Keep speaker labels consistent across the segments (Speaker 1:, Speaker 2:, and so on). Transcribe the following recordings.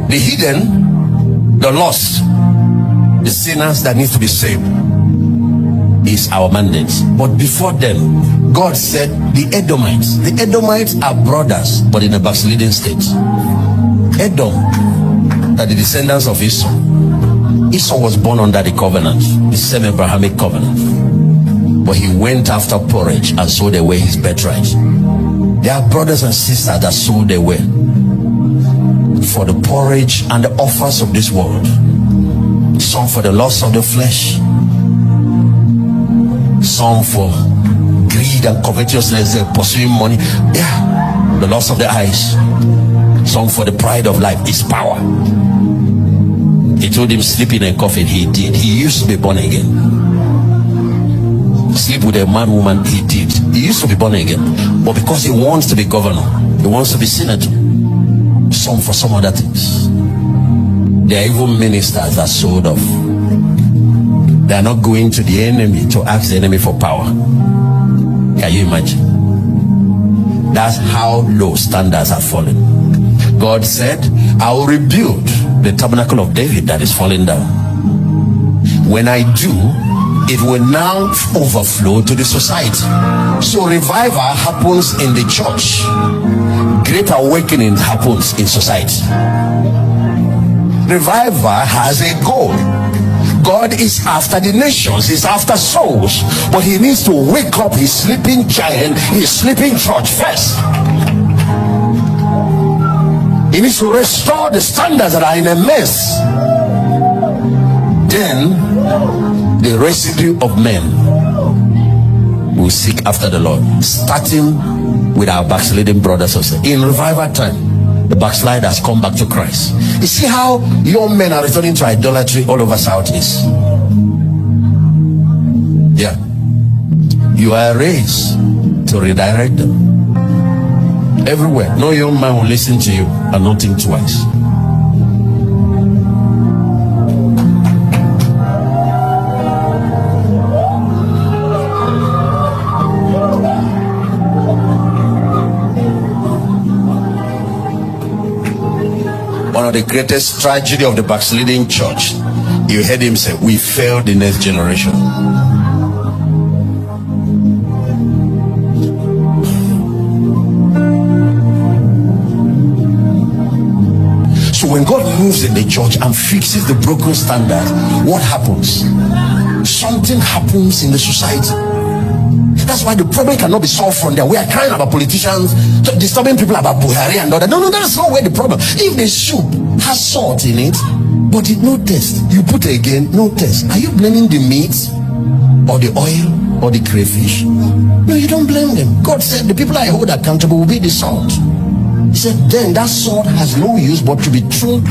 Speaker 1: The hidden, the lost, the sinners that need to be saved is our mandate. But before them, God said the Edomites are brothers, but in a backsliding state. Edom are the descendants of Esau. Esau was born under the covenant, the same Abrahamic covenant. But he went after porridge and sold away his birthright. There are brothers and sisters that sold away for the porridge and the offers of this world. Some for the lust of the flesh, some for greed and covetousness, pursuing money. Yeah, the lust of the eyes. Some for the pride of life, is power. He told him sleep in a coffin. He did. He used to be born again. Sleep with a man, woman. He did. He used to be born again, but because he wants to be governor, he wants to be senator. Some for some other things. There are even ministers that sold off. They are not going to the enemy to ask the enemy for power. Can you imagine? That's how low standards are falling. God said, I will rebuild the tabernacle of David that is falling down. When I do, it will now overflow to the society. So revival happens in the church. Great awakening happens in society. Revival has a goal. God is after the nations, he's after souls, but he needs to wake up his sleeping giant, his sleeping church first. He needs to restore the standards that are in a mess. Then the residue of men will seek after the Lord, starting with our backsliding brothers and sisters. In revival time, the backsliders come back to Christ. You see how young men are returning to idolatry all over Southeast. Yeah, you are raised to redirect them. Everywhere, no young man will listen to you and not think twice. One of the greatest tragedy of the backsliding church, you heard him say, we failed the next generation. So when God moves in the church and fixes the broken standard, what happens? Something happens in the society. That's why the problem cannot be solved from there. We are crying about politicians disturbing people about Buhari and all that. No, that's not where the problem. If the soup has salt in it, but it no taste, you put it again, no taste. Are you blaming the meat or the oil or the crayfish? No, you don't blame them. God said the people I hold accountable will be the salt. He said then that salt has no use but to be thrown,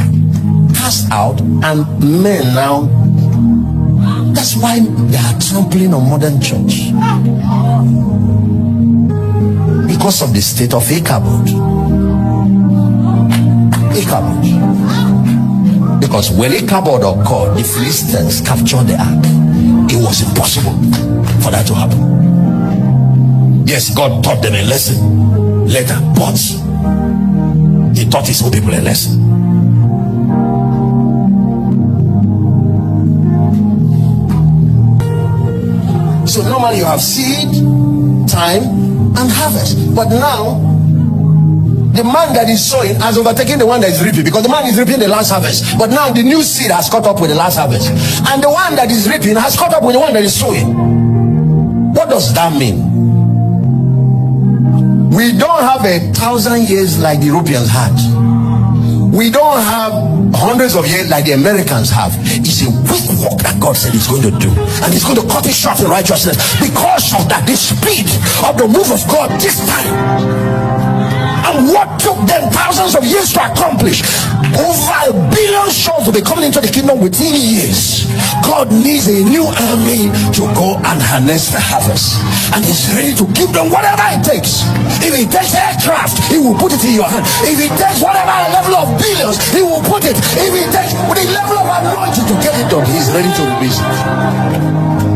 Speaker 1: cast out, and men now. That's why they are trampling on modern church, because of the state of Ichabod. Because when Ichabod occurred, the Philistines captured the ark. It was impossible for that to happen. Yes, God taught them a lesson later, but he taught his own people a lesson. So normally you have seed, time, and harvest. But now, the man that is sowing has overtaken the one that is reaping, because the man is reaping the last harvest. But now the new seed has caught up with the last harvest. And the one that is reaping has caught up with the one that is sowing. What does that mean? We don't have 1,000 years like the Europeans had. We don't have hundreds of years like the Americans have. It's a weak work that God said he's going to do, and he's going to cut it short in righteousness. Because of that, the speed of the move of God this time, and what took them thousands of years to accomplish, over 1 billion souls to be coming into the kingdom within years. God needs a new army to go and harness the harvest, and he's ready to give them whatever it takes. If it takes aircraft, he will put it in your hand. If it takes whatever level of billions, he will put it. If it takes with the level of anointing to get it done, he's ready to release it.